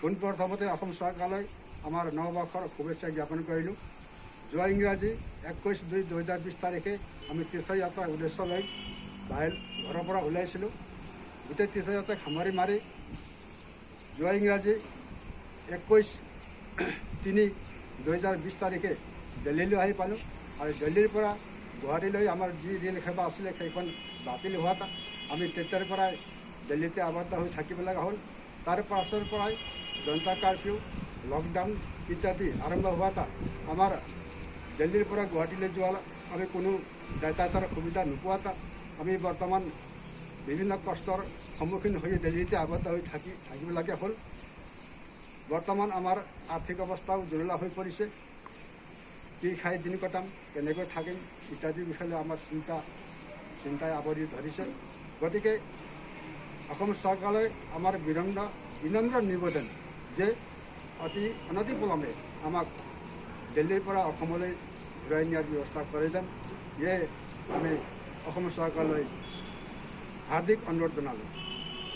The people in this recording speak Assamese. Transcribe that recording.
পোনপ্ৰথমতে অসম চৰকাৰলৈ আমাৰ নৱবৰ্ষৰ শুভেচ্ছা জ্ঞাপন কৰিলোঁ। যোৱা ইংৰাজী 21/2/2020 তাৰিখে আমি তীৰ্থযাত্ৰাৰ উদ্দেশ্য লৈ ঘৰৰ পৰা ওলাইছিলোঁ। গোটেই তীৰ্থযাত্ৰাক সামৰি মাৰি যোৱা ইংৰাজী 21/3/2020 তাৰিখে দিল্লীলৈ আহি পালোঁ আৰু দিল্লীৰ পৰা গুৱাহাটীলৈ আমাৰ যি ৰেল সেৱা আছিলে সেইখন বাতিল হোৱাত আমি তেতিয়াৰ পৰাই দিল্লীতে আবদ্ধ হৈ থাকিব লগা হ'ল। তাৰ পাছৰ পৰাই জনতা কাৰ্ফিউ, লকডাউন ইত্যাদি আৰম্ভ হোৱাত আমাৰ দিল্লীৰ পৰা গুৱাহাটীলৈ যোৱা আমি কোনো যাতায়াতৰ সুবিধা নোপোৱাত আমি বৰ্তমান বিভিন্ন কষ্টৰ সন্মুখীন হৈ দিল্লীতে আবদ্ধ হৈ থাকিবলগীয়া হ'ল। বৰ্তমান আমাৰ আৰ্থিক অৱস্থাও জুৰুলা হৈ পৰিছে। কি খাই দিন কটাম, কেনেকৈ থাকিম ইত্যাদিৰ বিষয়ে আমাৰ চিন্তাই আৱৰি ধৰিছে। গতিকে অসম চৰকাৰলৈ আমাৰ বিনম্ৰ নিবেদন যে অনতিপলমে আমাক দিল্লীৰ পৰা অসমলৈ ঘূৰাই নিয়াৰ ব্যৱস্থা কৰে যেন ইয়ে আমি অসম চৰকাৰলৈ হাৰ্দিক অনুৰোধ জনালোঁ।